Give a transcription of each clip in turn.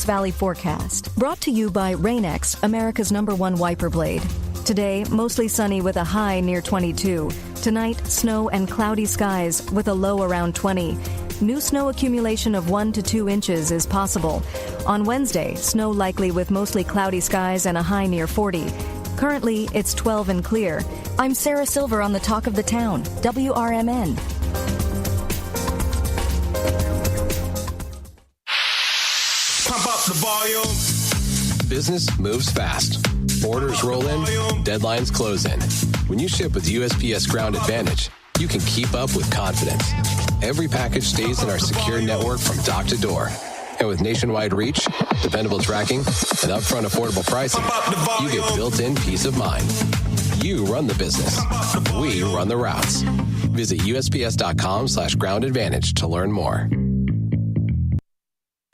Valley forecast. Brought to you by Rain-X, America's #1 wiper blade. Today, mostly sunny with a high near 22. Tonight, snow and cloudy skies with a low around 20. New snow accumulation of 1 to 2 inches is possible. On Wednesday, snow likely with mostly cloudy skies and a high near 40. Currently, it's 12 and clear. I'm Sarah Silver on the Talk of the Town, WRMN. Pump up the volume. Business moves fast. Orders roll in, deadlines close in. When you ship with USPS Ground Advantage, you can keep up with confidence. Every package stays in our secure network from dock to door. And with nationwide reach, dependable tracking, and upfront affordable pricing, you get built-in peace of mind. You run the business. We run the routes. Visit USPS.com/Ground Advantage to learn more.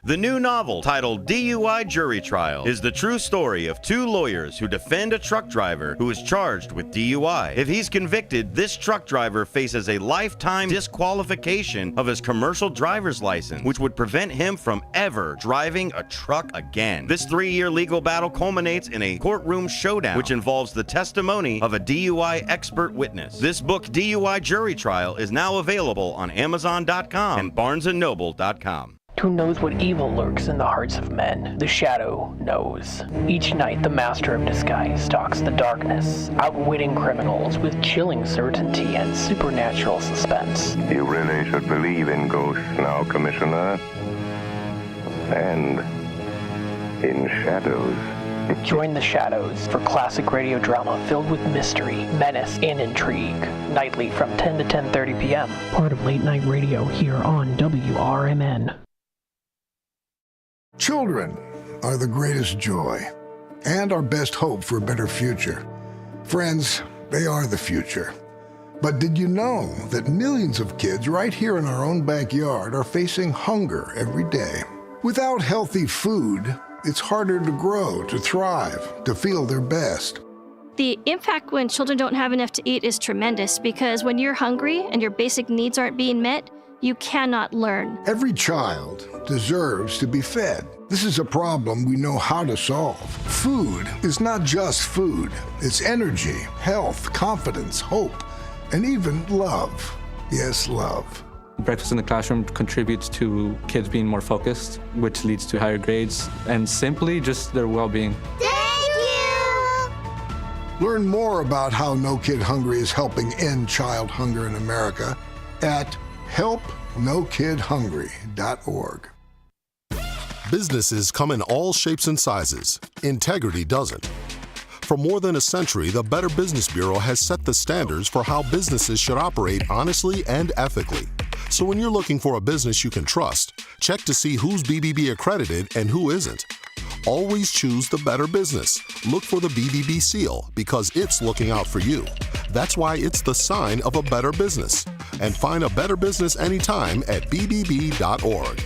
The new novel, titled DUI Jury Trial, is the true story of two lawyers who defend a truck driver who is charged with DUI. If he's convicted, this truck driver faces a lifetime disqualification of his commercial driver's license, which would prevent him from ever driving a truck again. This 3-year legal battle culminates in a courtroom showdown, which involves the testimony of a DUI expert witness. This book, DUI Jury Trial, is now available on Amazon.com and BarnesandNoble.com. Who knows what evil lurks in the hearts of men? The Shadow knows. Each night, the Master of Disguise stalks the darkness, outwitting criminals with chilling certainty and supernatural suspense. You really should believe in ghosts now, Commissioner. And in shadows. Join the Shadows for classic radio drama filled with mystery, menace, and intrigue. Nightly from 10 to 10:30 p.m. Part of late night radio here on WRMN. Children are the greatest joy and our best hope for a better future. Friends, they are the future. But did you know that millions of kids right here in our own backyard are facing hunger every day? Without healthy food, it's harder to grow, to thrive, to feel their best. The impact when children don't have enough to eat is tremendous because when you're hungry and your basic needs aren't being met, you cannot learn. Every child deserves to be fed. This is a problem we know how to solve. Food is not just food. It's energy, health, confidence, hope, and even love. Yes, love. Breakfast in the classroom contributes to kids being more focused, which leads to higher grades, and simply just their well-being. Thank you! Learn more about how No Kid Hungry is helping end child hunger in America at helpnokidhungry.org. Businesses come in all shapes and sizes. Integrity doesn't. For more than a century, the Better Business Bureau has set the standards for how businesses should operate honestly and ethically. So when you're looking for a business you can trust, check to see who's BBB accredited and who isn't. Always choose the better business. Look for the BBB seal because it's looking out for you. That's why it's the sign of a better business. And find a better business anytime at bbb.org.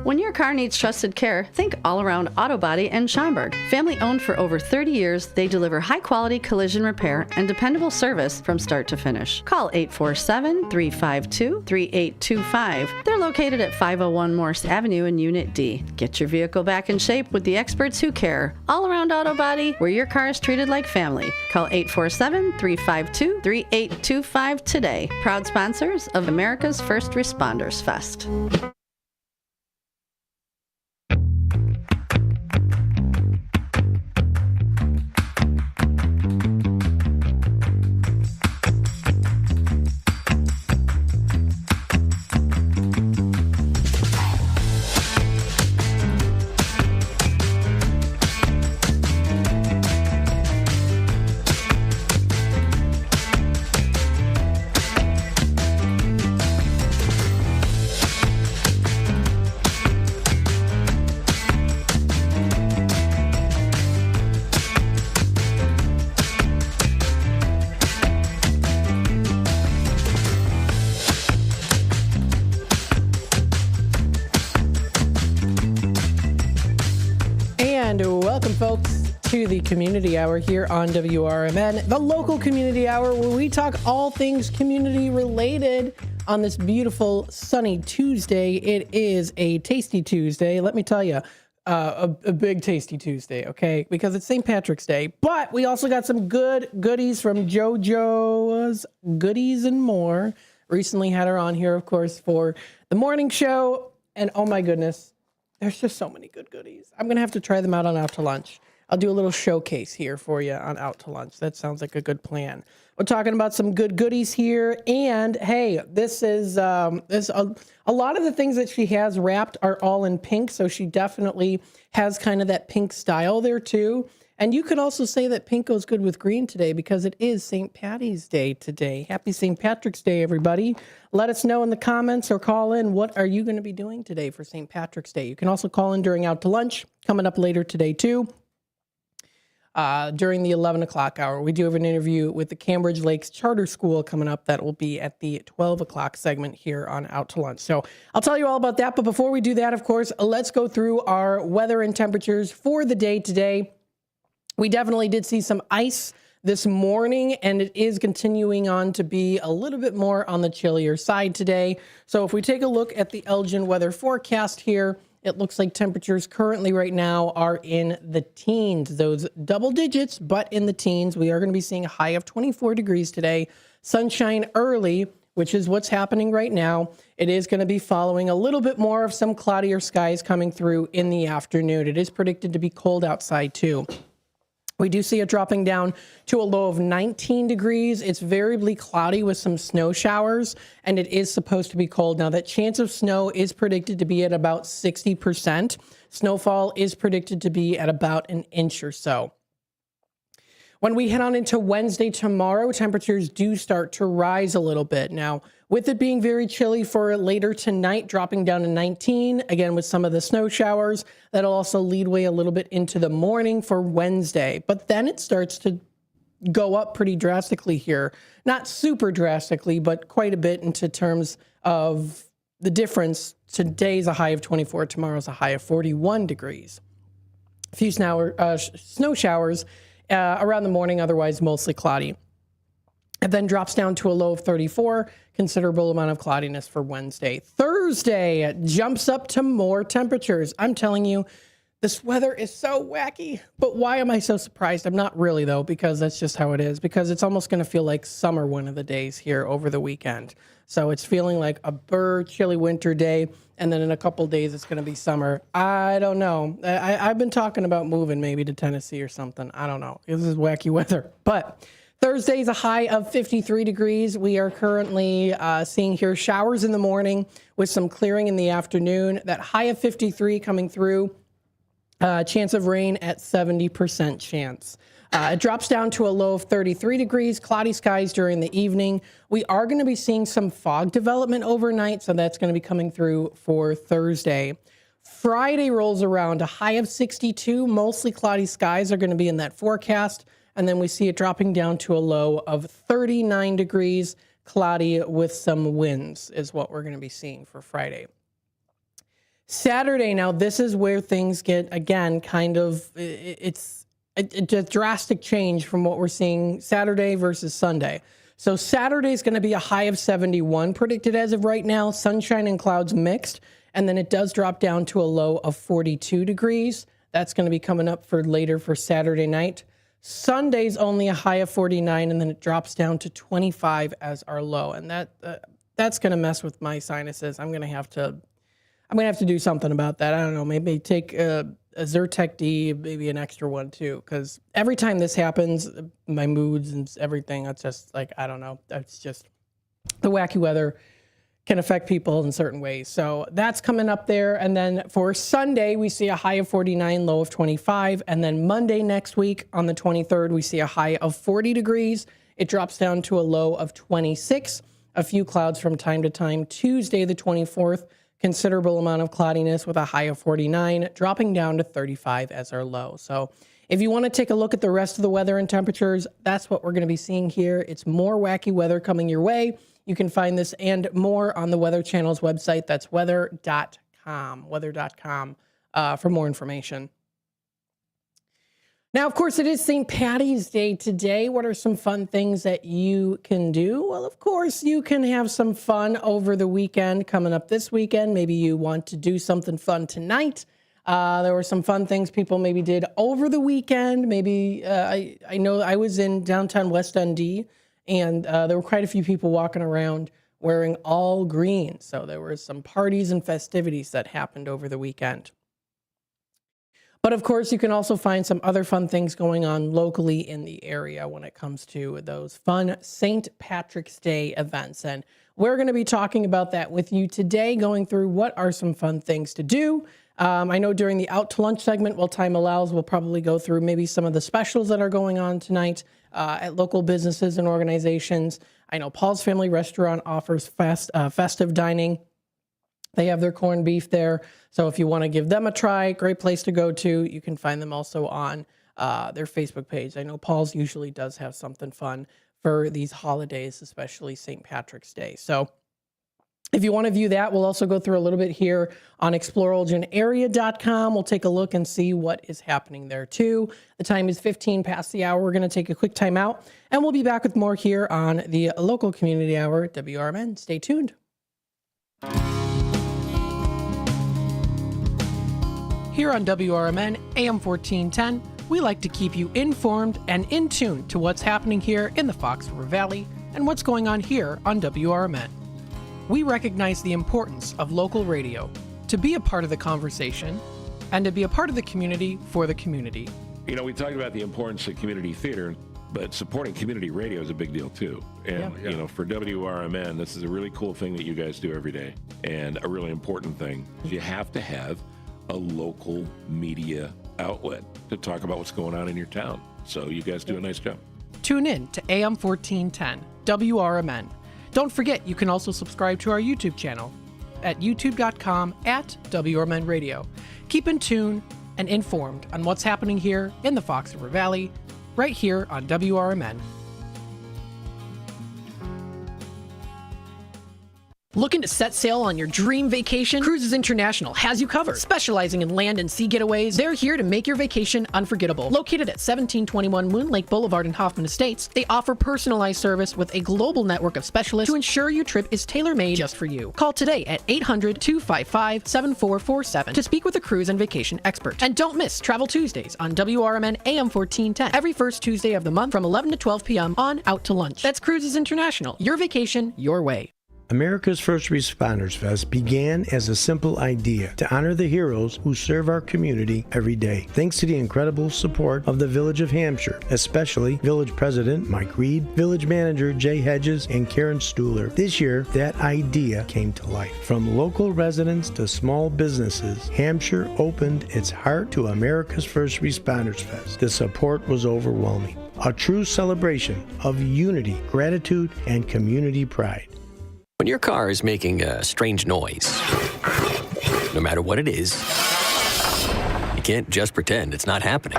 When your car needs trusted care, think All Around Auto Body in Schaumburg. Family owned for over 30 years, they deliver high-quality collision repair and dependable service from start to finish. Call 847-352-3825. They're located at 501 Morse Avenue in Unit D. Get your vehicle back in shape with the experts who care. All Around Auto Body, where your car is treated like family. Call 847-352-3825 today. Proud sponsors of America's First Responders Fest. Welcome, folks, to the Community Hour here on WRMN, the local community hour where we talk all things community related on this beautiful sunny Tuesday. It is a tasty Tuesday. Let me tell you, a big tasty Tuesday, okay? Because it's St. Patrick's Day. But we also got some good goodies from JoJo's Goodies and More. Recently had her on here, of course, for the morning show. And oh my goodness, there's just so many good goodies. I'm going to have to try them out on Out to Lunch. I'll do a little showcase here for you on Out to Lunch. That sounds like a good plan. We're talking about some good goodies here. And hey, this is a lot of the things that she has wrapped are all in pink. So she definitely has kind of that pink style there too. And you could also say that pink goes good with green today because it is St. Patty's Day today. Happy St. Patrick's Day, everybody. Let us know in the comments or call in. What are you going to be doing today for St. Patrick's Day? You can also call in during Out to Lunch, coming up later today too. During the 11 o'clock hour. We do have an interview with the Cambridge Lakes Charter School coming up. That will be at the 12 o'clock segment here on Out to Lunch. So I'll tell you all about that. But before we do that, of course, let's go through our weather and temperatures for the day today. We definitely did see some ice this morning, and it is continuing on to be a little bit more on the chillier side today. So if we take a look at the Elgin weather forecast here, it looks like temperatures currently right now are in the teens, those double digits, but in the teens. We are going to be seeing a high of 24 degrees today. Sunshine early, which is what's happening right now. It is going to be following a little bit more of some cloudier skies coming through in the afternoon. It is predicted to be cold outside too. We do see it dropping down to a low of 19 degrees. It's variably cloudy with some snow showers, and it is supposed to be cold. Now, that chance of snow is predicted to be at about 60%. Snowfall is predicted to be at about an inch or so. When we head on into Wednesday tomorrow, temperatures do start to rise a little bit. Now, with it being very chilly for later tonight, dropping down to 19, again, with some of the snow showers, that'll also lead way a little bit into the morning for Wednesday. But then it starts to go up pretty drastically here. Not super drastically, but quite a bit into terms of the difference. Today's a high of 24, tomorrow's a high of 41 degrees. A few snow showers around the morning, otherwise mostly cloudy. It then drops down to a low of 34, considerable amount of cloudiness for Wednesday. Thursday jumps up to more temperatures. I'm telling you, this weather is so wacky, but why am I so surprised? I'm not really, though, because that's just how it is, because it's almost going to feel like summer one of the days here over the weekend. So it's feeling like a chilly winter day, and then in a couple days it's going to be summer. I don't know. I've been talking about moving maybe to Tennessee or something. I don't know. This is wacky weather. But Thursday's a high of 53 degrees. We are currently seeing here showers in the morning with some clearing in the afternoon. That high of 53 coming through. Chance of rain at 70% chance. It drops down to a low of 33 degrees, cloudy skies during the evening. We are going to be seeing some fog development overnight, so that's going to be coming through for Thursday. Friday rolls around, a high of 62. Mostly cloudy skies are going to be in that forecast. And then we see it dropping down to a low of 39 degrees, cloudy with some winds is what we're going to be seeing for Friday. Saturday, now this is where things get, again, kind of, it's a drastic change from what we're seeing Saturday versus Sunday. So Saturday is going to be a high of 71 predicted as of right now, sunshine and clouds mixed, and then it does drop down to a low of 42 degrees. That's going to be coming up for later for Saturday night. Sunday's only a high of 49, and then it drops down to 25 as our low, and that's going to mess with my sinuses. I'm going to have to do something about that. I don't know, maybe take a Zyrtec D, maybe an extra one too, because every time this happens, my moods and everything, it's just like, I don't know. It's just the wacky weather can affect people in certain ways. So that's coming up there. And then for Sunday, we see a high of 49, low of 25. And then Monday next week on the 23rd, we see a high of 40 degrees. It drops down to a low of 26. A few clouds from time to time. Tuesday, the 24th, considerable amount of cloudiness with a high of 49, dropping down to 35 as our low. So if you want to take a look at the rest of the weather and temperatures, that's what we're going to be seeing here. It's more wacky weather coming your way. You can find this and more on the Weather Channel's website. That's weather.com, for more information. Now, of course, it is St. Patty's Day today. What are some fun things that you can do? Well, of course, you can have some fun over the weekend coming up this weekend. Maybe you want to do something fun tonight. There were some fun things people maybe did over the weekend. Maybe I know I was in downtown West Dundee, and there were quite a few people walking around wearing all green. So there were some parties and festivities that happened over the weekend. But of course, you can also find some other fun things going on locally in the area when it comes to those fun St. Patrick's Day events. And we're going to be talking about that with you today, going through what are some fun things to do. I know during the Out to Lunch segment, while time allows, we'll probably go through maybe some of the specials that are going on tonight at local businesses and organizations. I know Paul's Family Restaurant offers festive dining. They have their corned beef there. So if you want to give them a try, great place to go to. You can find them also on their Facebook page. I know Paul's usually does have something fun for these holidays, especially St. Patrick's Day. So if you want to view that, we'll also go through a little bit here on exploreelginarea.com. We'll take a look and see what is happening there too. The time is 15 past the hour. We're going to take a quick time out, and we'll be back with more here on the local community hour at WRMN. Stay tuned. Here on WRMN AM 1410, we like to keep you informed and in tune to what's happening here in the Fox River Valley and what's going on here on WRMN. We recognize the importance of local radio to be a part of the conversation and to be a part of the community for the community. You know, we talked about the importance of community theater, but supporting community radio is a big deal too. And, you know, for WRMN, this is a really cool thing that you guys do every day, and a really important thing. You have to have a local media outlet to talk about what's going on in your town. So you guys do a nice job. Tune in to AM 1410, WRMN. Don't forget, you can also subscribe to our YouTube channel at youtube.com/WRMN Radio. Keep in tune and informed on what's happening here in the Fox River Valley, right here on WRMN. Looking to set sail on your dream vacation? Cruises International has you covered. Specializing in land and sea getaways, they're here to make your vacation unforgettable. Located at 1721 Moon Lake Boulevard in Hoffman Estates, they offer personalized service with a global network of specialists to ensure your trip is tailor-made just for you. Call today at 800-255-7447 to speak with a cruise and vacation expert. And don't miss Travel Tuesdays on WRMN AM 1410 every first Tuesday of the month from 11 to 12 p.m. on Out to Lunch. That's Cruises International. Your vacation, your way. America's First Responders Fest began as a simple idea to honor the heroes who serve our community every day. Thanks to the incredible support of the Village of Hampshire, especially Village President Mike Reed, Village Manager Jay Hedges, and Karen Stuhler. This year, that idea came to life. From local residents to small businesses, Hampshire opened its heart to America's First Responders Fest. The support was overwhelming. A true celebration of unity, gratitude, and community pride. When your car is making a strange noise, no matter what it is, you can't just pretend it's not happening.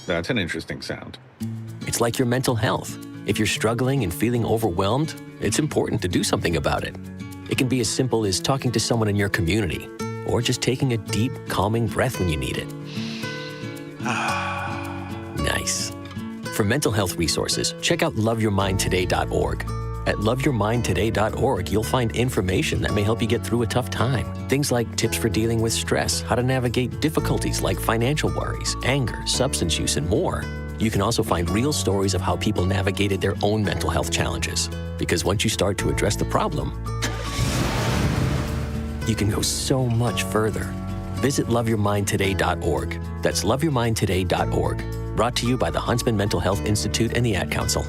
That's an interesting sound. It's like your mental health. If you're struggling and feeling overwhelmed, it's important to do something about it. It can be as simple as talking to someone in your community, or just taking a deep, calming breath when you need it. Nice. For mental health resources, check out loveyourmindtoday.org. At loveyourmindtoday.org, you'll find information that may help you get through a tough time. Things like tips for dealing with stress, how to navigate difficulties like financial worries, anger, substance use, and more. You can also find real stories of how people navigated their own mental health challenges. Because once you start to address the problem, you can go so much further. Visit loveyourmindtoday.org. That's loveyourmindtoday.org. Brought to you by the Huntsman Mental Health Institute and the Ad Council.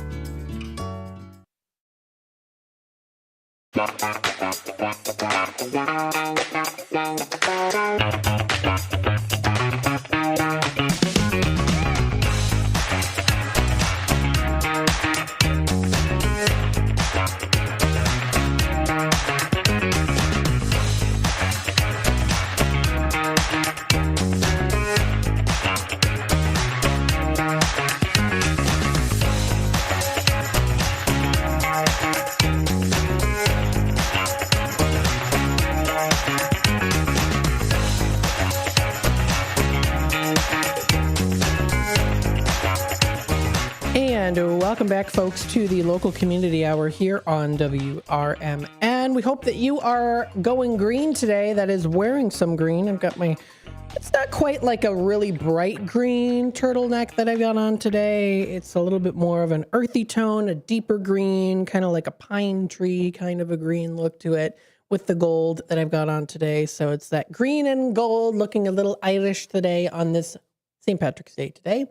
welcome back, folks, to the local community hour here on WRMN. We hope that you are going green today. That is, wearing some green. I've got it's not quite like a really bright green turtleneck that I've got on today. It's a little bit more of an earthy tone, a deeper green, kind of like a pine tree kind of a green look to it with the gold that I've got on today. So it's that green and gold, looking a little Irish today on this St. Patrick's Day today.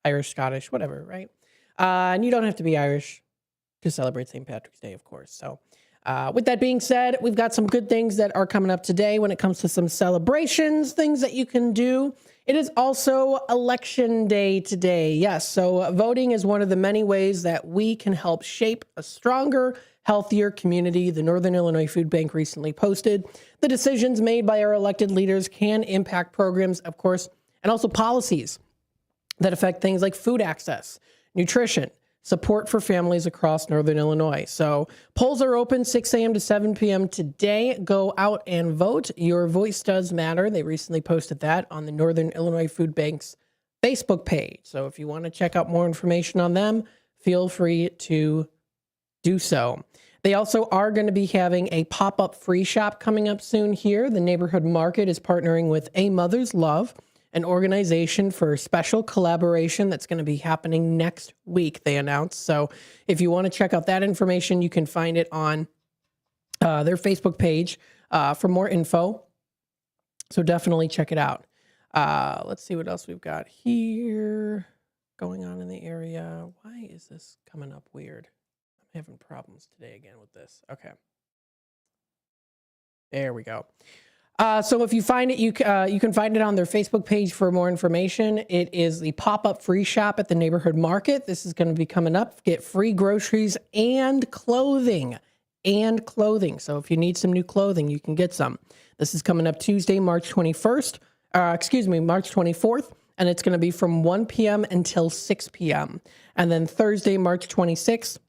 Irish, Scottish, whatever, right? And you don't have to be Irish to celebrate St. Patrick's Day, of course. So with that being said, we've got some good things that are coming up today when it comes to some celebrations, things that you can do. It is also Election Day today. Yes, so voting is one of the many ways that we can help shape a stronger, healthier community. The Northern Illinois Food Bank recently posted the decisions made by our elected leaders can impact programs, of course, and also policies that affect things like food access, nutrition, support for families across Northern Illinois. So polls are open 6 a.m. to 7 p.m. today. Go out and vote. Your voice does matter. They recently posted that on the Northern Illinois Food Bank's Facebook page. So if you want to check out more information on them, feel free to do so. They also are going to be having a pop-up free shop coming up soon here. The neighborhood market is partnering with A Mother's Love, an organization for special collaboration that's going to be happening next week, they announced. So if you want to check out that information, you can find it on their Facebook page for more info. So definitely check it out. Let's see what else we've got here going on in the area. Why is this coming up weird? I'm having problems today again with this. Okay. There we go. So if you find it, you can find it on their Facebook page for more information. It is the pop-up free shop at the neighborhood market. This is going to be coming up. Get free groceries and clothing. So if you need some new clothing, you can get some. This is coming up Tuesday, March 24th, and it's going to be from 1 p.m. until 6 p.m. And then Thursday, March 26th,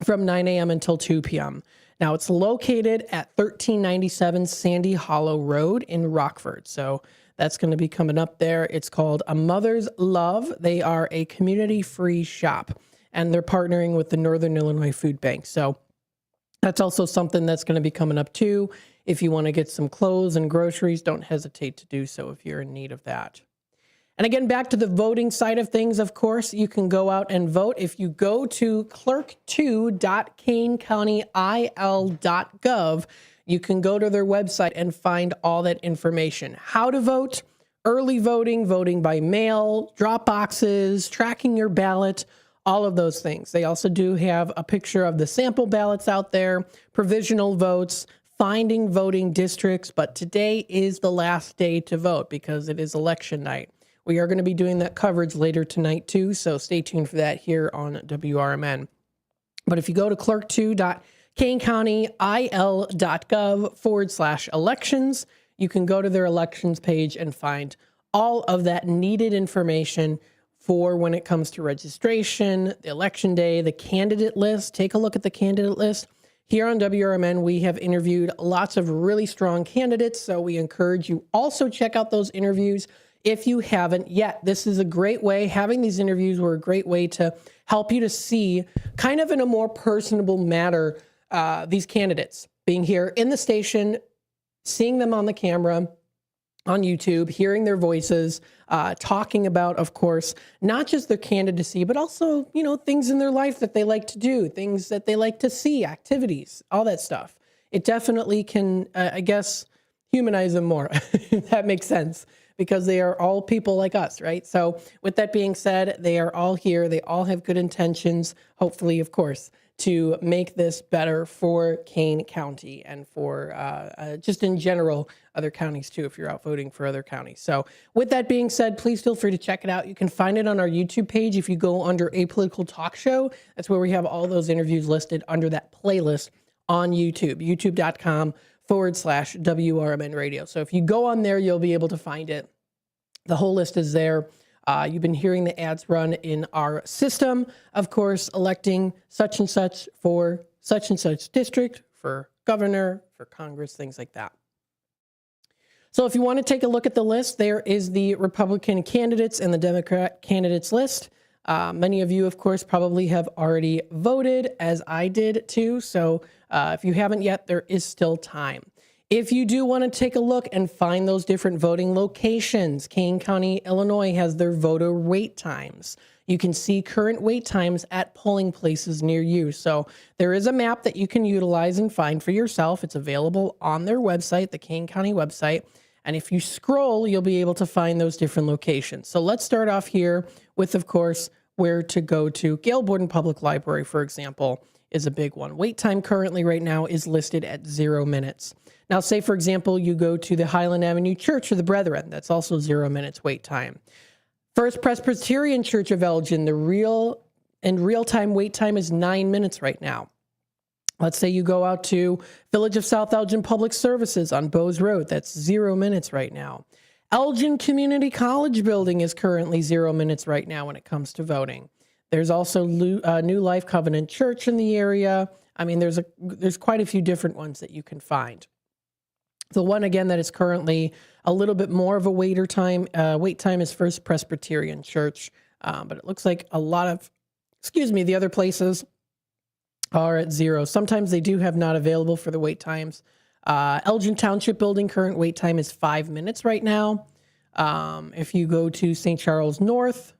from 9 a.m. until 2 p.m. Now, it's located at 1397 Sandy Hollow Road in Rockford. So that's going to be coming up there. It's called A Mother's Love. They are a community-free shop, and they're partnering with the Northern Illinois Food Bank. So that's also something that's going to be coming up, too. If you want to get some clothes and groceries, don't hesitate to do so if you're in need of that. And again, back to the voting side of things, of course, you can go out and vote. If you go to clerk2.kanecountyil.gov, you can go to their website and find all that information. How to vote, early voting, voting by mail, drop boxes, tracking your ballot, all of those things. They also do have a picture of the sample ballots out there, provisional votes, finding voting districts. But today is the last day to vote because it is election night. We are going to be doing that coverage later tonight, too, so stay tuned for that here on WRMN. But if you go to clerk2.kanecountyil.gov/elections, you can go to their elections page and find all of that needed information for when it comes to registration, the election day, the candidate list. Take a look at the candidate list. Here on WRMN, we have interviewed lots of really strong candidates, so we encourage you also check out those interviews. If you haven't yet, this is a great way. Having these interviews were a great way to help you to see kind of in a more personable manner these candidates being here in the station, seeing them on the camera, on YouTube, hearing their voices, talking about, of course, not just their candidacy, but also, things in their life that they like to do, things that they like to see, activities, all that stuff. It definitely can, humanize them more, if that makes sense. Because they are all people like us, right? So with that being said, they are all here. They all have good intentions, hopefully, of course, to make this better for Kane County and for just in general, other counties too, if you're out voting for other counties. So with that being said, please feel free to check it out. You can find it on our YouTube page. If you go under A Political Talk Show, that's where we have all those interviews listed under that playlist on YouTube, youtube.com/WRMN radio. So if you go on there, you'll be able to find it. The whole list is there. You've been hearing the ads run in our system, of course, electing such and such for such and such district, for governor, for Congress, things like that. So if you want to take a look at the list, there is the Republican candidates and the Democrat candidates list. Many of you, of course, probably have already voted, as I did too. So if you haven't yet, there is still time. If you do want to take a look and find those different voting locations, Kane County, Illinois has their voter wait times. You can see current wait times at polling places near you. So there is a map that you can utilize and find for yourself. It's available on their website, the Kane County website. And if you scroll, you'll be able to find those different locations. So let's start off here with, of course, where to go to. Gail Borden Public Library, for example, is a big one. Wait time currently right now is listed at 0 minutes. Now, say, for example, you go to the Highland Avenue Church of the Brethren. That's also 0 minutes wait time. First Presbyterian Church of Elgin, the real-time wait time is 9 minutes right now. Let's say you go out to Village of South Elgin Public Services on Bowes Road. That's 0 minutes right now. Elgin Community College building is currently 0 minutes right now when it comes to voting. There's also New Life Covenant Church in the area. I mean, there's quite a few different ones that you can find. The one, again, that is currently a little bit more of a wait time is First Presbyterian Church. But it looks like a lot of, the other places are at 0. Sometimes they do have not available for the wait times. Elgin Township Building, current wait time is 5 minutes right now. If you go to St. Charles North,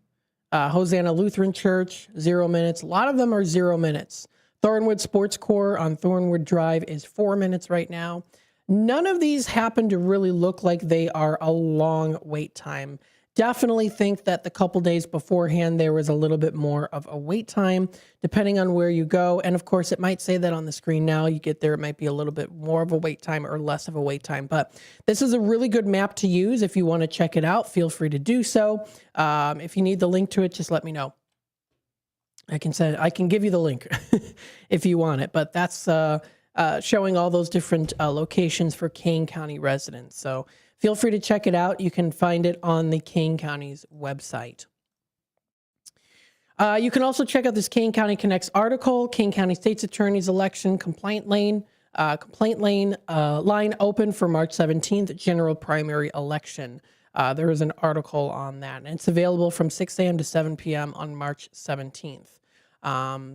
Hosanna Lutheran Church, 0 minutes. A lot of them are 0 minutes. Thornwood Sports Corps on Thornwood Drive is 4 minutes right now. None of these happen to really look like they are a long wait time. Definitely think that the couple days beforehand, there was a little bit more of a wait time, depending on where you go. And of course, it might say that on the screen now. You get there, it might be a little bit more of a wait time or less of a wait time. But this is a really good map to use. If you want to check it out, feel free to do so. If you need the link to it, just let me know. I can give you the link if you want it. But that's showing all those different locations for Kane County residents. So feel free to check it out. You can find it on the Kane County's website. You can also check out this Kane County Connects article, Kane County State's Attorney's Election Complaint Line open for March 17th, general primary election. There is an article on that, and it's available from 6 a.m. to 7 p.m. on March 17th.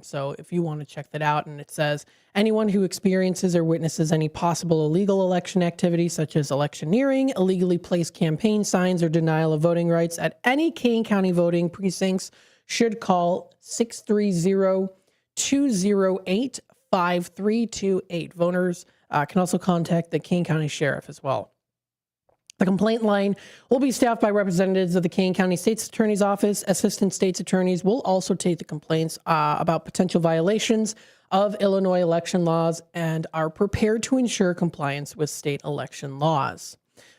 So if you want to check that out, and it says, anyone who experiences or witnesses any possible illegal election activity, such as electioneering, illegally placed campaign signs, or denial of voting rights at any Kane County voting precincts should call 630-208-5328. Voters can also contact the Kane County Sheriff as well. The complaint line will be staffed by representatives of the Kane County State's Attorney's Office. Assistant State's Attorneys will also take the complaints about potential violations of Illinois election laws and are prepared to ensure compliance with state election laws.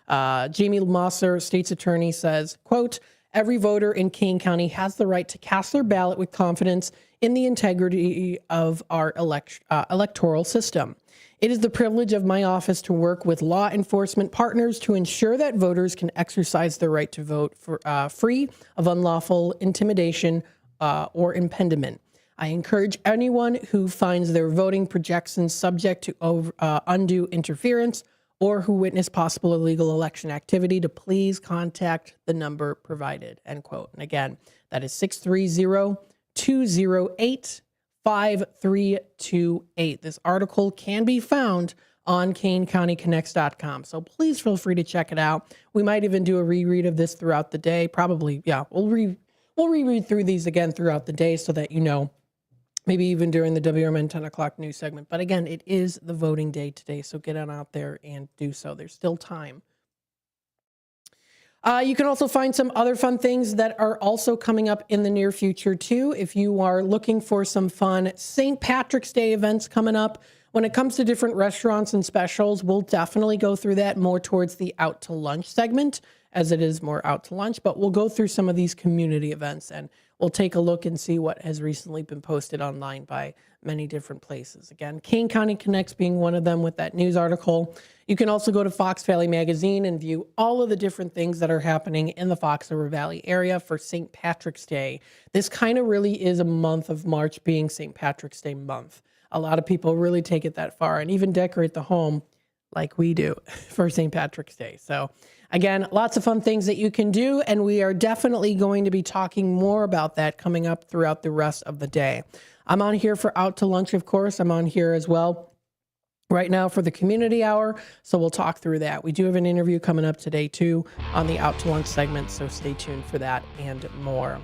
Jamie Mosser, State's Attorney, says, quote, every voter in Kane County has the right to cast their ballot with confidence in the integrity of our electoral system. It is the privilege of my office to work with law enforcement partners to ensure that voters can exercise their right to vote free of unlawful intimidation or impediment. I encourage anyone who finds their voting projections subject to undue interference or who witness possible illegal election activity to please contact the number provided, end quote. And again, that is 630-208-5328. This article can be found on CaneCountyConnects.com. So please feel free to check it out. We might even do a reread of this throughout the day. Probably, yeah, we'll reread through these again throughout the day so that you know, maybe even during the WRMN 10 o'clock news segment. But again, it is the voting day today, so get on out there and do so. There's still time. You can also find some other fun things that are also coming up in the near future, too. If you are looking for some fun St. Patrick's Day events coming up, when it comes to different restaurants and specials, we'll definitely go through that more towards the Out to Lunch segment, as it is more out to lunch. But we'll go through some of these community events, and we'll take a look and see what has recently been posted online by many different places. Again, Kane County Connects being one of them with that news article. You can also go to Fox Valley Magazine and view all of the different things that are happening in the Fox River Valley area for St. Patrick's Day. This kind of really is a month of March being St. Patrick's Day month. A lot of people really take it that far and even decorate the home like we do for St. Patrick's Day. So again, lots of fun things that you can do, and we are definitely going to be talking more about that coming up throughout the rest of the day. I'm on here for Out to Lunch, of course. I'm on here as well right now for the community hour, so we'll talk through that. We do have an interview coming up today, too, on the Out to Lunch segment, so stay tuned for that and more.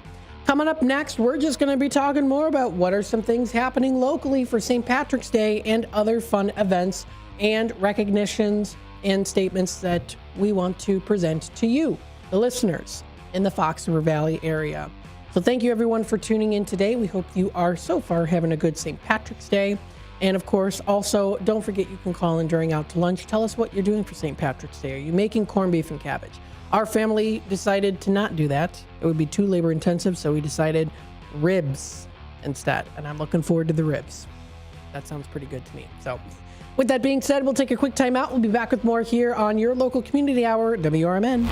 Coming up next, we're just going to be talking more about what are some things happening locally for St. Patrick's Day and other fun events and recognitions and statements that we want to present to you, the listeners in the Fox River Valley area. So thank you, everyone, for tuning in today. We hope you are so far having a good St. Patrick's Day. And of course, also, don't forget you can call in during Out to Lunch. Tell us what you're doing for St. Patrick's Day. Are you making corned beef and cabbage? Our family decided to not do that. It would be too labor intensive, so we decided ribs instead. And I'm looking forward to the ribs. That sounds pretty good to me. So with that being said, we'll take a quick time out. We'll be back with more here on your local community hour, WRMN.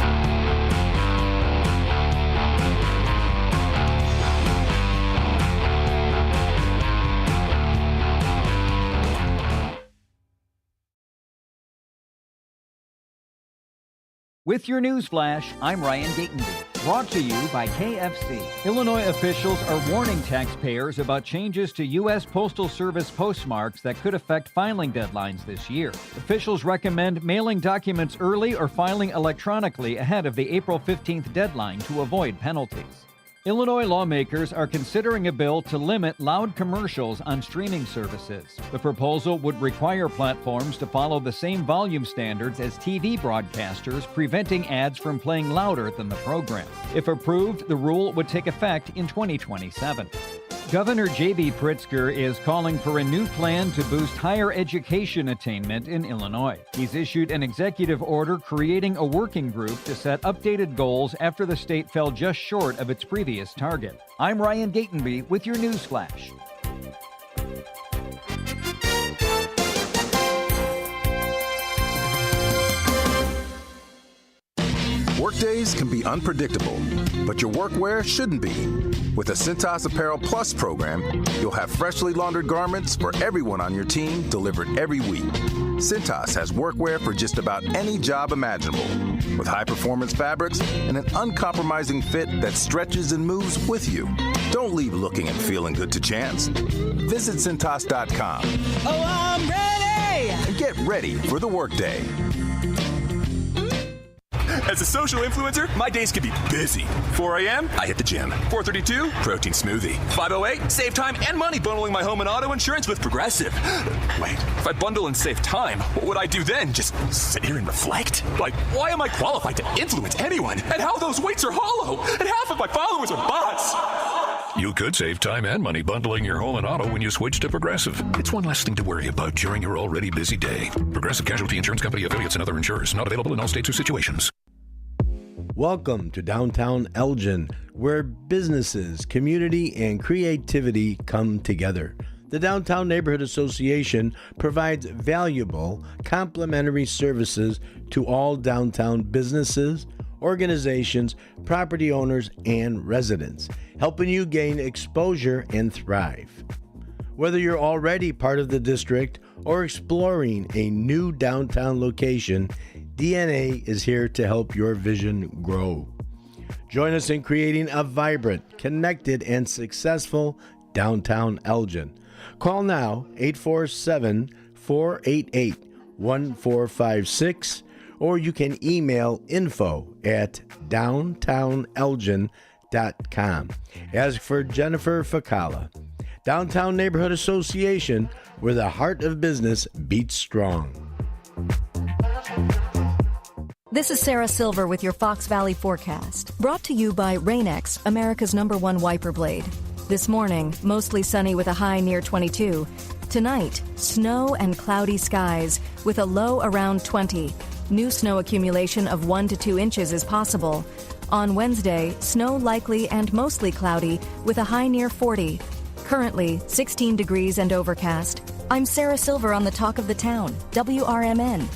With your news flash, I'm Ryan Gatenby. Brought to you by KFC. Illinois officials are warning taxpayers about changes to U.S. Postal Service postmarks that could affect filing deadlines this year. Officials recommend mailing documents early or filing electronically ahead of the April 15th deadline to avoid penalties. Illinois lawmakers are considering a bill to limit loud commercials on streaming services. The proposal would require platforms to follow the same volume standards as TV broadcasters, preventing ads from playing louder than the program. If approved, the rule would take effect in 2027. Governor J.B. Pritzker is calling for a new plan to boost higher education attainment in Illinois. He's issued an executive order creating a working group to set updated goals after the state fell just short of its previous target. I'm Ryan Gatenby with your news flash. Workdays can be unpredictable, but your workwear shouldn't be. With the Cintas Apparel Plus program, you'll have freshly laundered garments for everyone on your team delivered every week. Cintas has workwear for just about any job imaginable, with high-performance fabrics and an uncompromising fit that stretches and moves with you. Don't leave looking and feeling good to chance. Visit Cintas.com. Oh, I'm ready! And get ready for the workday. As a social influencer, my days can be busy. 4 a.m., I hit the gym. 4:32, protein smoothie. 5:08, save time and money bundling my home and auto insurance with Progressive. Wait, if I bundle and save time, what would I do then? Just sit here and reflect? Like, why am I qualified to influence anyone? And how those weights are hollow? And half of my followers are bots. You could save time and money bundling your home and auto when you switch to Progressive. It's one less thing to worry about during your already busy day. Progressive Casualty Insurance Company, affiliates, and other insurers. Not available in all states or situations. Welcome to downtown Elgin, where businesses, community, and creativity come together. The Downtown Neighborhood Association provides valuable, complimentary services to all downtown businesses, organizations, property owners, and residents, helping you gain exposure and thrive. Whether you're already part of the district or exploring a new downtown location, DNA is here to help your vision grow. Join us in creating a vibrant, connected, and successful downtown Elgin. Call now 847-488-1456, or you can email info@downtownelgin.com. Ask for Jennifer Facala. Downtown Neighborhood Association, where the heart of business beats strong. This is Sarah Silver with your Fox Valley forecast, brought to you by Rain-X, America's #1 wiper blade. This morning, mostly sunny with a high near 22. Tonight, snow and cloudy skies with a low around 20. New snow accumulation of 1 to 2 inches is possible. On Wednesday, snow likely and mostly cloudy with a high near 40. Currently, 16 degrees and overcast. I'm Sarah Silver on the Talk of the Town, WRMN.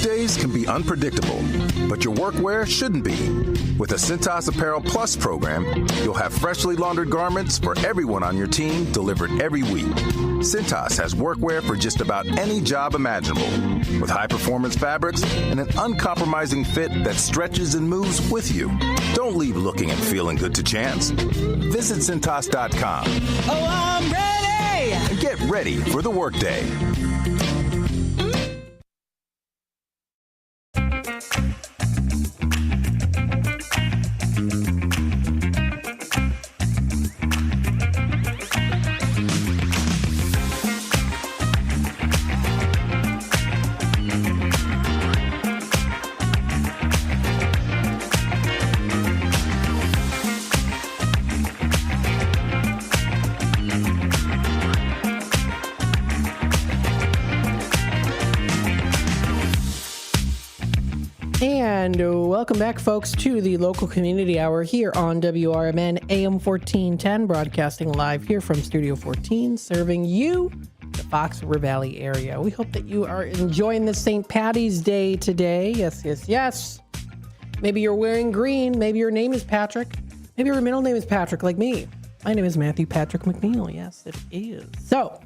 Workdays can be unpredictable, but your workwear shouldn't be. With a Cintas Apparel Plus program, you'll have freshly laundered garments for everyone on your team delivered every week. Cintas has workwear for just about any job imaginable, with high-performance fabrics and an uncompromising fit that stretches and moves with you. Don't leave looking and feeling good to chance. Visit Cintas.com. Oh, I'm ready! And get ready for the workday. And welcome back, folks, to the local community hour here on WRMN AM 1410, broadcasting live here from Studio 14, serving you, the Fox River Valley area. We hope that you are enjoying the St. Patty's Day today. Yes, yes, yes. Maybe you're wearing green. Maybe your name is Patrick. Maybe your middle name is Patrick, like me. My name is Matthew Patrick McNeil. Yes, it is. So,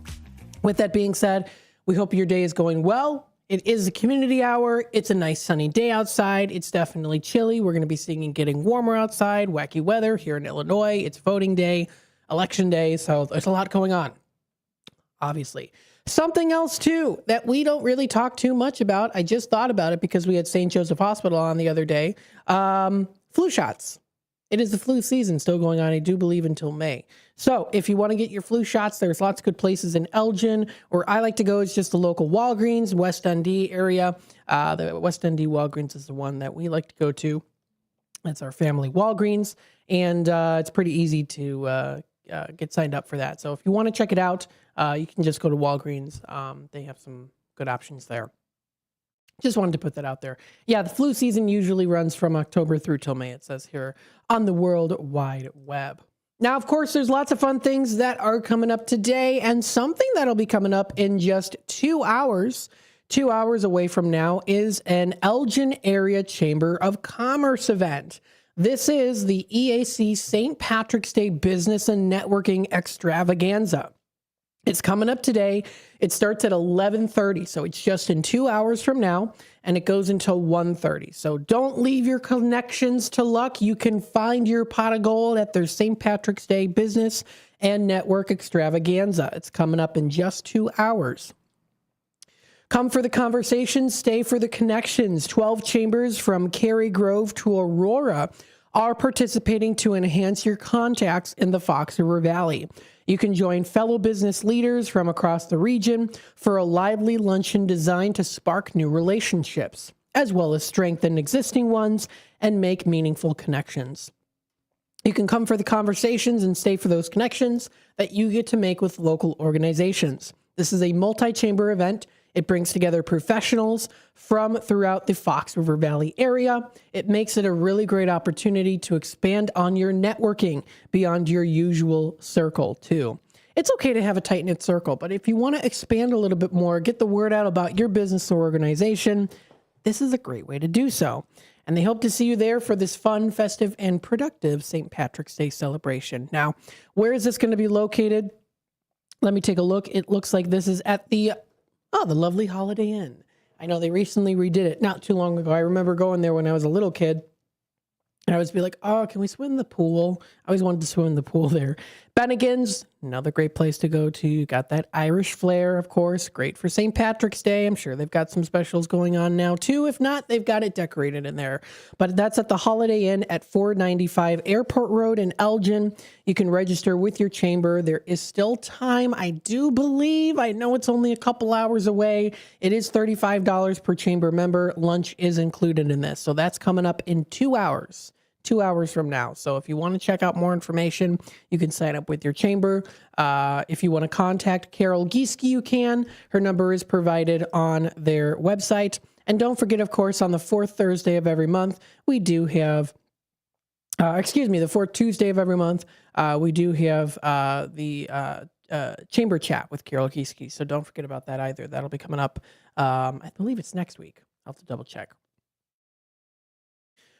with that being said, we hope your day is going well. It is a community hour. It's a nice sunny day outside. It's definitely chilly. We're going to be seeing it getting warmer outside. Wacky weather here in Illinois. It's voting day, election day. So there's a lot going on, obviously. Something else, too, that we don't really talk too much about. I just thought about it because we had St. Joseph Hospital on the other day. Flu shots. It is the flu season still going on, I do believe, until May. So if you want to get your flu shots, there's lots of good places in Elgin. Where I like to go is just the local Walgreens, West Dundee area. The West Dundee Walgreens is the one that we like to go to. That's our family Walgreens. And it's pretty easy to get signed up for that. So if you want to check it out, you can just go to Walgreens. They have some good options there. Just wanted to put that out there. Yeah, the flu season usually runs from October through till May, it says here on the World Wide Web. Now, of course, there's lots of fun things that are coming up today, and something that'll be coming up in just 2 hours. 2 hours away from now is an Elgin Area Chamber of Commerce event. This is the EAC St. Patrick's Day Business and Networking Extravaganza. It's coming up today. It starts at 11:30, so it's just in 2 hours from now, and it goes until 1:30. So don't leave your connections to luck. You can find your pot of gold at their St. Patrick's Day Business and Network Extravaganza. It's coming up in just 2 hours. Come for the conversations, stay for the connections. 12 chambers from Cary Grove to Aurora are participating to enhance your contacts in the Fox River Valley. You can join fellow business leaders from across the region for a lively luncheon designed to spark new relationships, as well as strengthen existing ones and make meaningful connections. You can come for the conversations and stay for those connections that you get to make with local organizations. This is a multi-chamber event. It brings together professionals from throughout the Fox River Valley area. It makes it a really great opportunity to expand on your networking beyond your usual circle, too. It's okay to have a tight-knit circle, but if you want to expand a little bit more, get the word out about your business or organization, this is a great way to do so. And they hope to see you there for this fun, festive, and productive St. Patrick's Day celebration. Now, where is this going to be located? Let me take a look. It looks like this is at the lovely Holiday Inn. I know they recently redid it not too long ago. I remember going there when I was a little kid. And I always be like, oh, can we swim in the pool? I always wanted to swim in the pool there. Bennigan's, another great place to go to. You got that Irish flair, of course. Great for St. Patrick's Day. I'm sure they've got some specials going on now, too. If not, they've got it decorated in there. But that's at the Holiday Inn at 495 Airport Road in Elgin. You can register with your chamber. There is still time, I do believe. I know it's only a couple hours away. It is $35 per chamber member. Lunch is included in this. So that's coming up in 2 hours. 2 hours from now. So if you want to check out more information, you can sign up with your chamber. If you want to contact Carol Gieske, you can. Her number is provided on their website. And don't forget, of course, on the fourth Thursday of every month, we do have, the fourth Tuesday of every month, we do have the chamber chat with Carol Gieske. So don't forget about that either. That'll be coming up, I believe it's next week. I'll have to double check.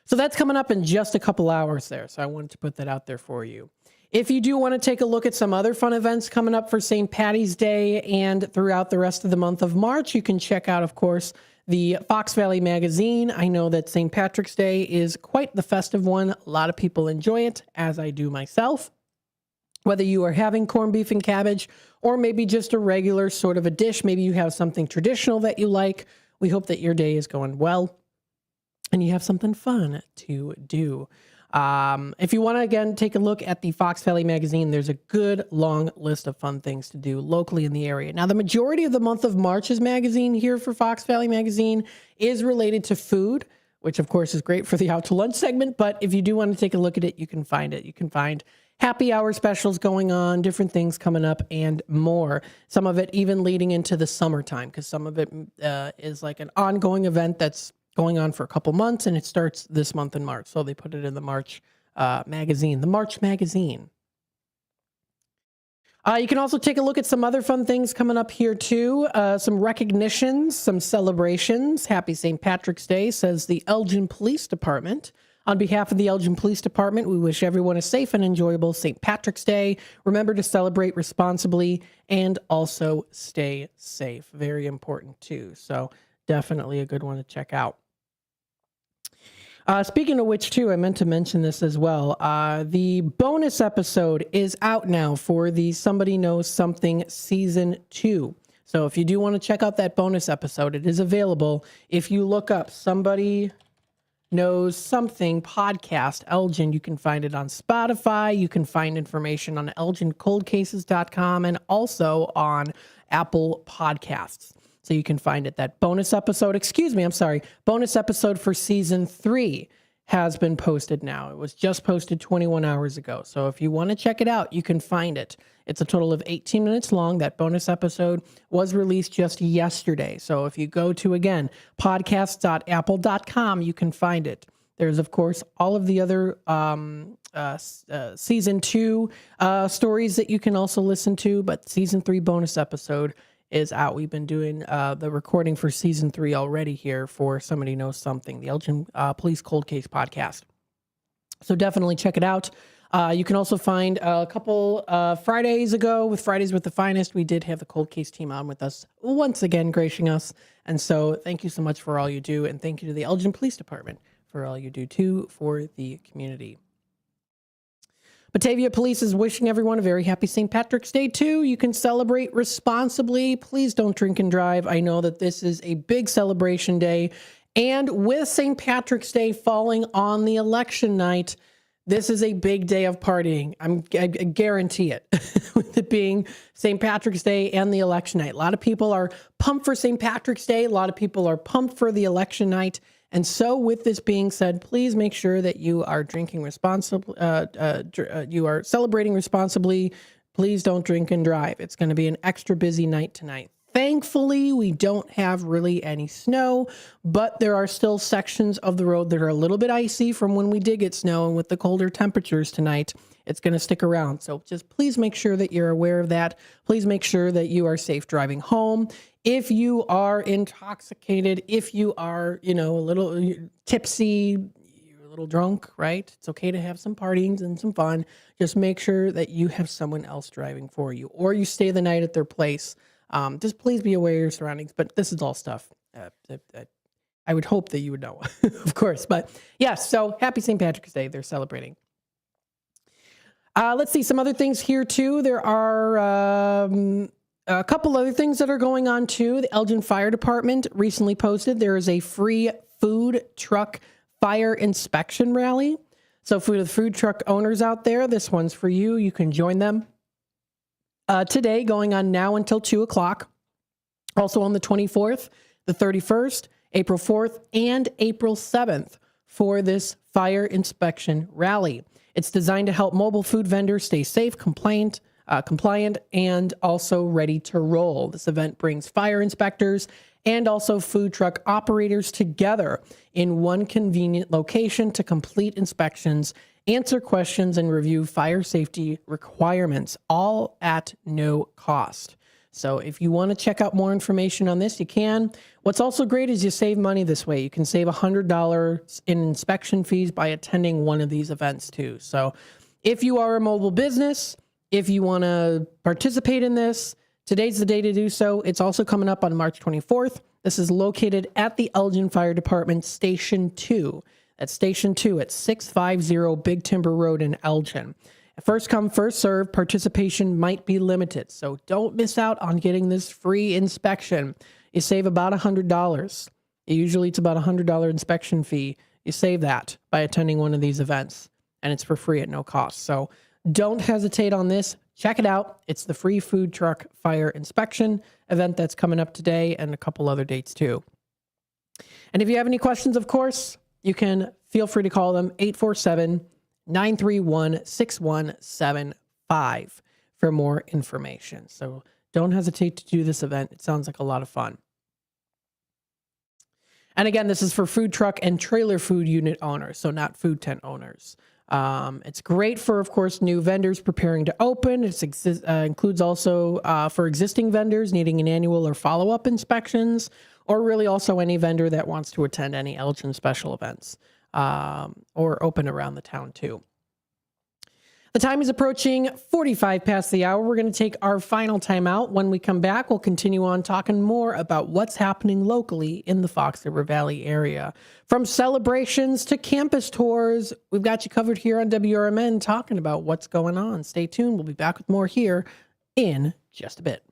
So that's coming up in just a couple hours there. So I wanted to put that out there for you. If you do want to take a look at some other fun events coming up for St. Patty's Day and throughout the rest of the month of March, you can check out, of course, the Fox Valley Magazine. I know that St. Patrick's Day is quite the festive one. A lot of people enjoy it, as I do myself. Whether you are having corned beef and cabbage or maybe just a regular sort of a dish, maybe you have something traditional that you like. We hope that your day is going well and you have something fun to do. If you want to, again, take a look at the Fox Valley Magazine, there's a good long list of fun things to do locally in the area. Now, the majority of the month of March's magazine here for Fox Valley Magazine is related to food, which, of course, is great for the Out to Lunch segment. But if you do want to take a look at it, you can find it. You can find happy hour specials going on, different things coming up, and more. Some of it even leading into the summertime, because some of it is like an ongoing event that's going on for a couple months, and it starts this month in March. So they put it in the March magazine, the March magazine. You can also take a look at some other fun things coming up here too. Some recognitions, some celebrations. Happy St. Patrick's Day, says the Elgin Police Department. On behalf of the Elgin Police Department, we wish everyone a safe and enjoyable St. Patrick's Day. Remember to celebrate responsibly and also stay safe. Very important too. So definitely a good one to check out. Speaking of which, too, I meant to mention this as well. The bonus episode is out now for the Somebody Knows Something Season 2. So if you do want to check out that bonus episode, it is available. If you look up Somebody Knows Something podcast, Elgin, you can find it on Spotify. You can find information on elgincoldcases.com and also on Apple Podcasts. So you can find it. That bonus episode, bonus episode for season 3 has been posted now. It was just posted 21 hours ago. So if you want to check it out, you can find it. It's a total of 18 minutes long. That bonus episode was released just yesterday. So if you go to, again, podcasts.apple.com, you can find it. There's, of course, all of the other season 2 stories that you can also listen to, but season 3 bonus episode is out. We've been doing the recording for season 3 already here for Somebody Knows Something, the Elgin Police Cold Case podcast. So definitely check it out. You can also find a couple Fridays ago with Fridays with the Finest. We did have the Cold Case team on with us once again, gracing us. And so thank you so much for all you do. And thank you to the Elgin Police Department for all you do too for the community. Batavia Police is wishing everyone a very happy St. Patrick's Day, too. You can celebrate responsibly. Please don't drink and drive. I know that this is a big celebration day. And with St. Patrick's Day falling on the election night, this is a big day of partying. I guarantee it, with it being St. Patrick's Day and the election night. A lot of people are pumped for St. Patrick's Day. A lot of people are pumped for the election night. And so with this being said, please make sure that you are drinking responsibly, you are celebrating responsibly. Please don't drink and drive. It's going to be an extra busy night tonight. Thankfully, we don't have really any snow, but there are still sections of the road that are a little bit icy from when we did get snow, and with the colder temperatures tonight, it's going to stick around. So just please make sure that you're aware of that. Please make sure that you are safe driving home. If you are intoxicated, if you are, a little tipsy, you're a little drunk, right? It's okay to have some partying and some fun. Just make sure that you have someone else driving for you, or you stay the night at their place. Just please be aware of your surroundings. But this is all stuff I would hope that you would know, of course. But yes, so happy St. Patrick's Day. They're celebrating. Let's see some other things here, too. There are a couple other things that are going on, too. The Elgin Fire Department recently posted there is a free food truck fire inspection rally. So for the food truck owners out there, this one's for you. You can join them today, going on now until 2 o'clock. Also on the 24th, the 31st, April 4th, and April 7th for this fire inspection rally. It's designed to help mobile food vendors stay safe, compliant, and also ready to roll. This event brings fire inspectors and also food truck operators together in one convenient location to complete inspections, answer questions, and review fire safety requirements, all at no cost. So if you want to check out more information on this, you can. What's also great is you save money this way. You can save $100 in inspection fees by attending one of these events too. So if you are a mobile business, if you want to participate in this, today's the day to do so. It's also coming up on March 24th. This is located at the Elgin Fire Department Station 2. That's Station 2 at 650 Big Timber Road in Elgin. First come, first serve. Participation might be limited, so don't miss out on getting this free inspection. You save about $100. Usually it's about a $100 inspection fee. You save that by attending one of these events, and it's for free at no cost. So don't hesitate on this. Check it out. It's the free food truck fire inspection event that's coming up today and a couple other dates too. And if you have any questions, of course, you can feel free to call them 847-931-6175 for more information. So don't hesitate to do this event. It sounds like a lot of fun. And again, this is for food truck and trailer food unit owners, so not food tent owners. It's great for, of course, new vendors preparing to open. It includes also for existing vendors needing an annual or follow-up inspections, or really also any vendor that wants to attend any Elgin special events or open around the town too. The time is approaching 45 past the hour. We're going to take our final time out. When we come back, we'll continue on talking more about what's happening locally in the Fox River Valley area. From celebrations to campus tours, we've got you covered here on WRMN talking about what's going on. Stay tuned. We'll be back with more here in just a bit.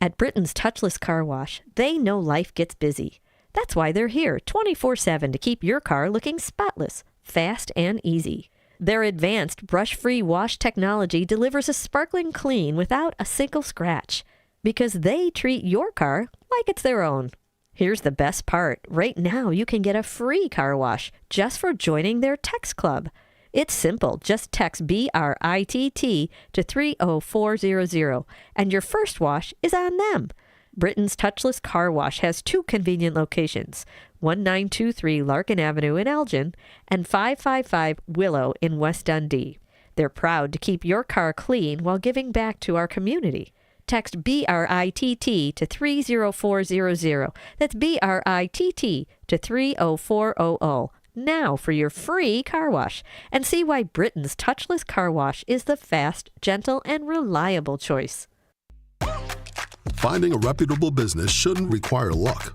At Britain's Touchless Car Wash, they know life gets busy. That's why they're here 24/7 to keep your car looking spotless, fast, and easy. Their advanced brush-free wash technology delivers a sparkling clean without a single scratch, because they treat your car like it's their own. Here's the best part. Right now, you can get a free car wash just for joining their text club. It's simple. Just text BRITT to 30400, and your first wash is on them. Britain's Touchless Car Wash has two convenient locations, 1923 Larkin Avenue in Elgin and 555 Willow in West Dundee. They're proud to keep your car clean while giving back to our community. Text BRITT to 30400. That's BRITT to 30400. Now for your free car wash, and see why Britain's Touchless Car Wash is the fast, gentle, and reliable choice. Finding a reputable business shouldn't require luck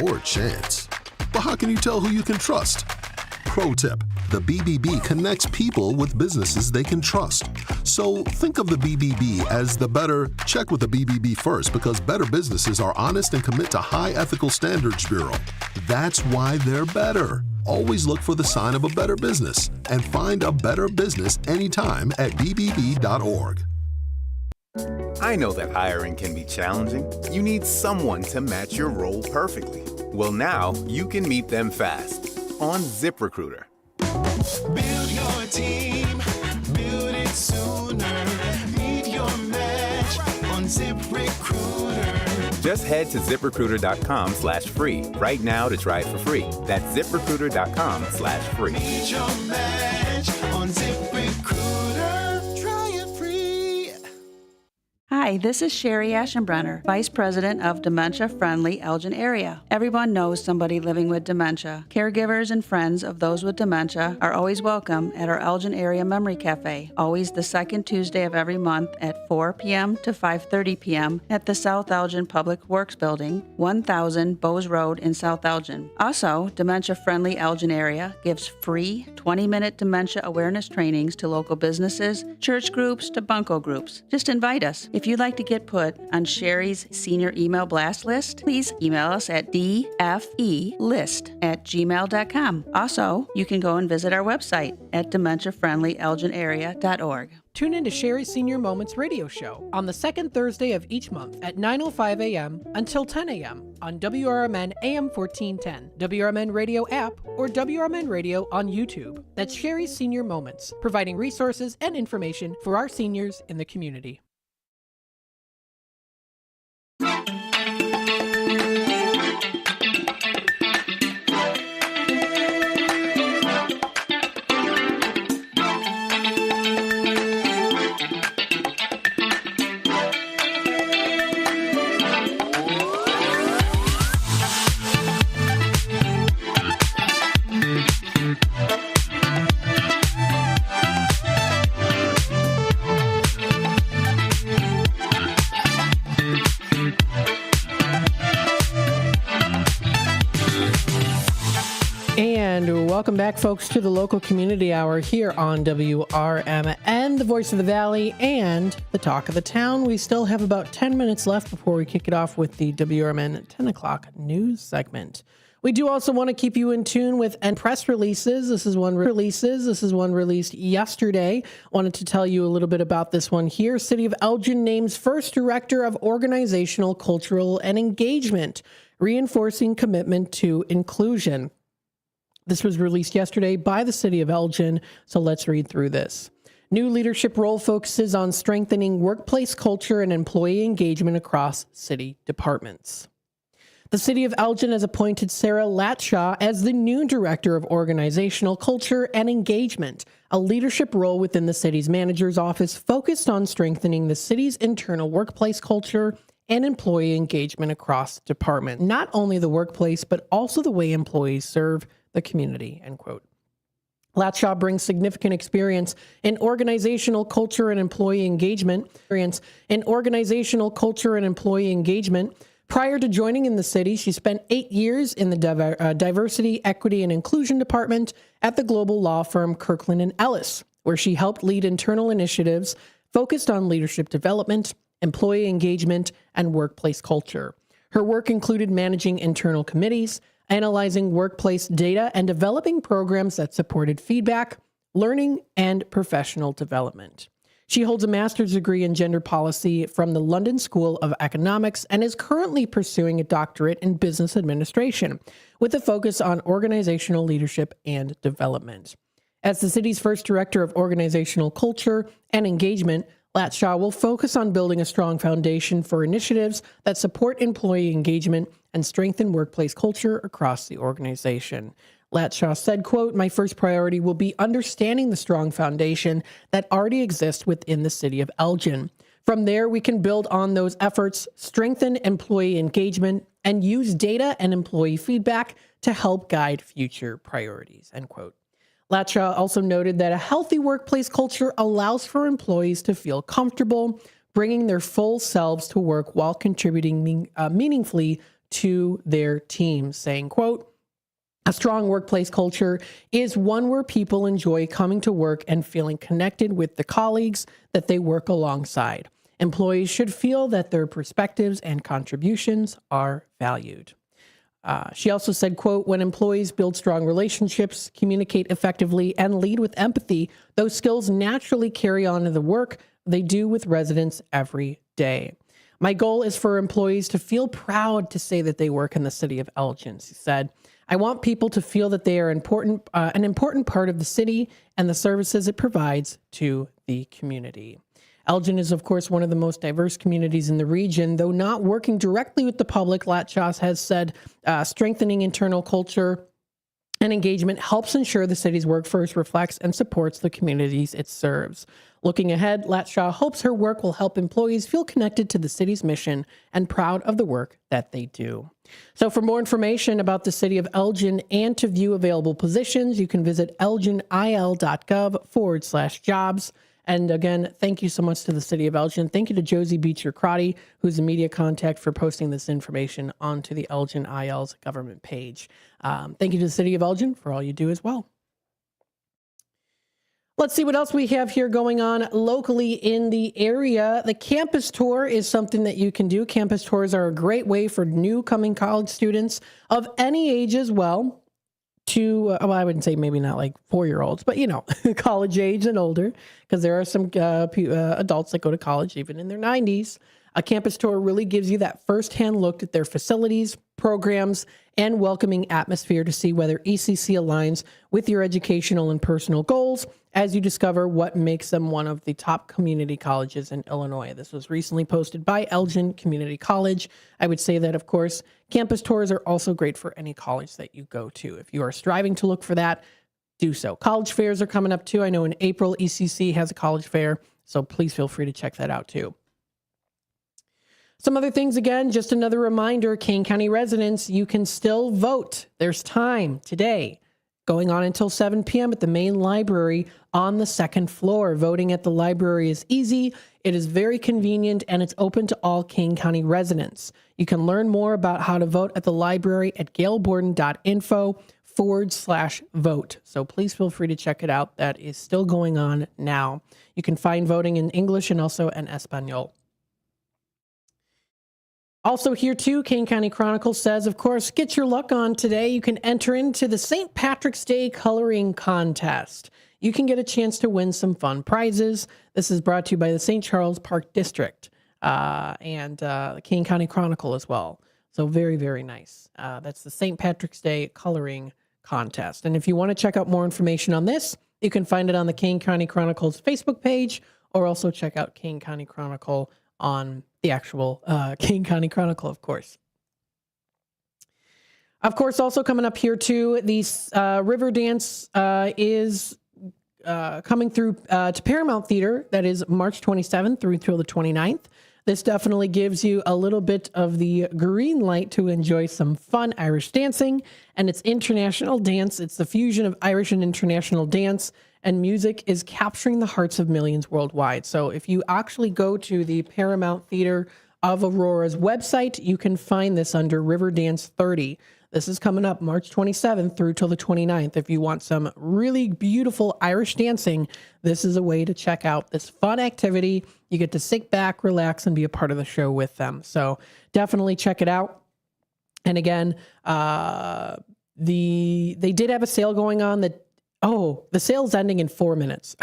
or chance. But how can you tell who you can trust? Pro tip: the BBB connects people with businesses they can trust. So think of the BBB as the better. Check with the BBB first, because better businesses are honest and commit to High Ethical Standards Bureau. That's why they're better. Always look for the sign of a better business and find a better business anytime at bbb.org. I know that hiring can be challenging. You need someone to match your role perfectly. Well, now you can meet them fast on ZipRecruiter. Build your team, build it sooner. Meet your match on ZipRecruiter. Just head to ZipRecruiter.com/free right now to try it for free. That's ZipRecruiter.com/free. Meet your match on ZipRecruiter. Try it free. Hi, this is Sherry Aschenbrenner, Vice President of Dementia Friendly Elgin Area. Everyone knows somebody living with dementia. Caregivers and friends of those with dementia are always welcome at our Elgin Area Memory Cafe, always the second Tuesday of every month at 4 p.m. to 5:30 p.m. at the South Elgin Public Works Building, 1000 Bowes Road in South Elgin. Also, Dementia Friendly Elgin Area gives free 20-minute dementia awareness trainings to local businesses, church groups, to bunco groups. Just invite us. If you'd like to get put on Sherry's senior email blast list, please email us at dfelist@gmail.com. Also, you can go and visit our website at dementiafriendlyelginarea.org. Tune in to Sherry's Senior Moments radio show on the second Thursday of each month at 9:05 a.m. until 10 a.m. on WRMN AM 1410, WRMN Radio app, or WRMN Radio on YouTube. That's Sherry's Senior Moments, providing resources and information for our seniors in the community. And welcome back, folks, to the local community hour here on WRMN, the voice of the valley and the talk of the town. We still have about 10 minutes left before we kick it off with the WRMN 10 o'clock news segment. We do also want to keep you in tune with press releases. This is one released yesterday. Wanted to tell you a little bit about this one here. City of Elgin names first director of organizational, cultural, and engagement, reinforcing commitment to inclusion. This was released yesterday by the City of Elgin, so let's read through this. New leadership role focuses on strengthening workplace culture and employee engagement across city departments. The City of Elgin has appointed Sarah Latshaw as the new Director of Organizational Culture and Engagement, a leadership role within the city's manager's office focused on strengthening the city's internal workplace culture and employee engagement across departments. Not only the workplace, but also the way employees serve the community, end quote. Latshaw brings significant experience in organizational culture and employee engagement. Prior to joining in the city, she spent 8 years in the Diversity, Equity, and Inclusion Department at the global law firm Kirkland & Ellis, where she helped lead internal initiatives focused on leadership development, employee engagement, and workplace culture. Her work included managing internal committees, analyzing workplace data, and developing programs that supported feedback, learning, and professional development. She holds a master's degree in gender policy from the London School of Economics and is currently pursuing a doctorate in business administration with a focus on organizational leadership and development. As the city's first director of organizational culture and engagement, Latshaw will focus on building a strong foundation for initiatives that support employee engagement and strengthen workplace culture across the organization. Latshaw said, quote, "My first priority will be understanding the strong foundation that already exists within the City of Elgin. From there, we can build on those efforts, strengthen employee engagement, and use data and employee feedback to help guide future priorities," end quote. Latshaw also noted that a healthy workplace culture allows for employees to feel comfortable bringing their full selves to work while contributing meaningfully to their teams, saying, quote, "A strong workplace culture is one where people enjoy coming to work and feeling connected with the colleagues that they work alongside. Employees should feel that their perspectives and contributions are valued." She also said, quote, "When employees build strong relationships, communicate effectively, and lead with empathy, those skills naturally carry on to the work they do with residents every day. My goal is for employees to feel proud to say that they work in the City of Elgin," she said. "I want people to feel that they are an important part of the city and the services it provides to the community." Elgin is, of course, one of the most diverse communities in the region. Though not working directly with the public, Latshaw has said strengthening internal culture and engagement helps ensure the city's workforce reflects and supports the communities it serves. Looking ahead, Latshaw hopes her work will help employees feel connected to the city's mission and proud of the work that they do. So for more information about the City of Elgin and to view available positions, you can visit elginil.gov/jobs. And again, thank you so much to the City of Elgin. Thank you to Josie Beecher-Crotty, who's a media contact, for posting this information onto the Elgin IL's government page. Thank you to the City of Elgin for all you do as well. Let's see what else we have here going on locally in the area. The campus tour is something that you can do. Campus tours are a great way for new coming college students of any age as well to, well, I wouldn't say maybe not like 4-year-olds, but, you know, college age and older, because there are some adults that go to college even in their 90s. A campus tour really gives you that firsthand look at their facilities, programs, and welcoming atmosphere to see whether ECC aligns with your educational and personal goals as you discover what makes them one of the top community colleges in Illinois. This was recently posted by Elgin Community College. I would say that, of course, campus tours are also great for any college that you go to. If you are striving to look for that, do so. College fairs are coming up too. I know in April, ECC has a college fair, so please feel free to check that out too. Some other things, again, just another reminder, Kane County residents, you can still vote. There's time today, going on until 7 p.m. at the main library on the second floor. Voting at the library is easy, it is very convenient, and it's open to all Kane County residents. You can learn more about how to vote at the library at gailborden.info vote. So please feel free to check it out. That is still going on now. You can find voting in English and also in Espanol. Also here too, Kane County Chronicle says, of course, get your luck on today. You can enter into the St. Patrick's Day coloring contest. You can get a chance to win some fun prizes. This is brought to you by the St. Charles Park District and the Kane County Chronicle as well. So very, very nice. That's the St. Patrick's Day coloring contest. And if you want to check out more information on this, you can find it on the Kane County Chronicle's Facebook page, or also check out Kane County Chronicle on the actual Kane County Chronicle, of course. Of course, also coming up here too, the River Dance is coming through to Paramount Theater. That is March 27th through till the 29th. This definitely gives you a little bit of the green light to enjoy some fun Irish dancing, and it's international dance. It's the fusion of Irish and international dance, and music is capturing the hearts of millions worldwide. So if you actually go to the Paramount Theater of Aurora's website, you can find this under River Dance 30. This is coming up March 27th through till the 29th. If you want some really beautiful Irish dancing, this is a way to check out this fun activity. You get to sit back, relax, and be a part of the show with them. So definitely check it out. And again, they did have a sale going on that, the sale's ending in 4 minutes.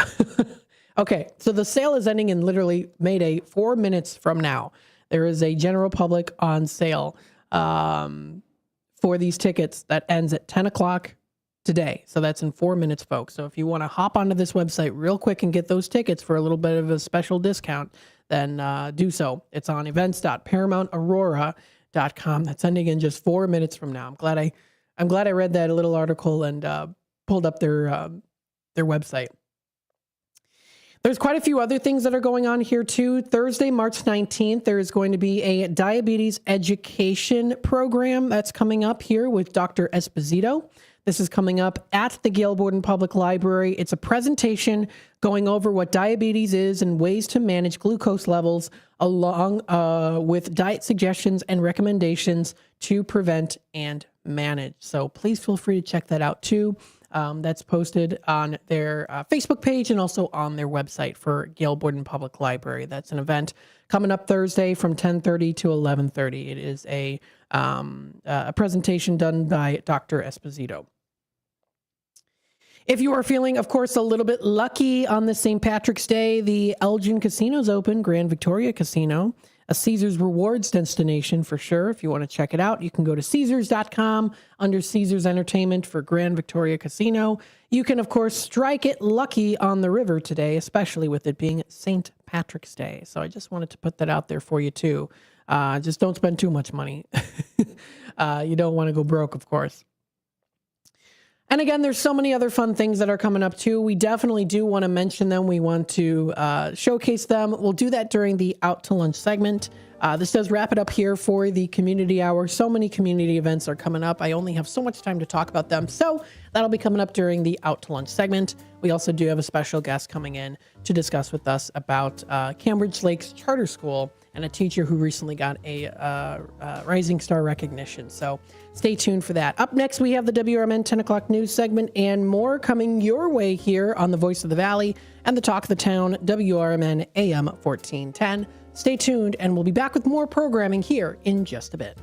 Okay, so the sale is ending in literally Mayday 4 minutes from now. There is a general public on sale for these tickets that ends at 10 o'clock today. So that's in 4 minutes, folks. So if you want to hop onto this website real quick and get those tickets for a little bit of a special discount, then do so. It's on events.paramountaurora.com. That's ending in just 4 minutes from now. I'm glad I read that little article and pulled up their website. There's quite a few other things that are going on here too. Thursday, March 19th, there is going to be a diabetes education program that's coming up here with Dr. Esposito. This is coming up at the Gail Borden Public Library. It's a presentation going over what diabetes is and ways to manage glucose levels, along with diet suggestions and recommendations to prevent and manage. So please feel free to check that out too. That's posted on their Facebook page and also on their website for Gail Borden Public Library. That's an event coming up Thursday from 10:30 to 11:30. It is a presentation done by Dr. Esposito. If you are feeling, of course, a little bit lucky on this St. Patrick's Day, the Elgin Casino's open, Grand Victoria Casino, a Caesars Rewards destination for sure. If you want to check it out, you can go to Caesars.com under Caesars Entertainment for Grand Victoria Casino. You can, of course, strike it lucky on the river today, especially with it being St. Patrick's Day. So I just wanted to put that out there for you too. Just don't spend too much money. You don't want to go broke, of course. And again, there's so many other fun things that are coming up too. We definitely do want to mention them. We want to showcase them. We'll do that during the Out to Lunch segment. This does wrap it up here for the community hour. So many community events are coming up. I only have so much time to talk about them. So that'll be coming up during the Out to Lunch segment. We also do have a special guest coming in to discuss with us about Cambridge Lakes Charter School and a teacher who recently got a Rising Star recognition. So stay tuned for that. Up next, we have the WRMN 10 o'clock news segment and more coming your way here on the Voice of the Valley and the Talk of the Town, WRMN AM 1410. Stay tuned, and we'll be back with more programming here in just a bit.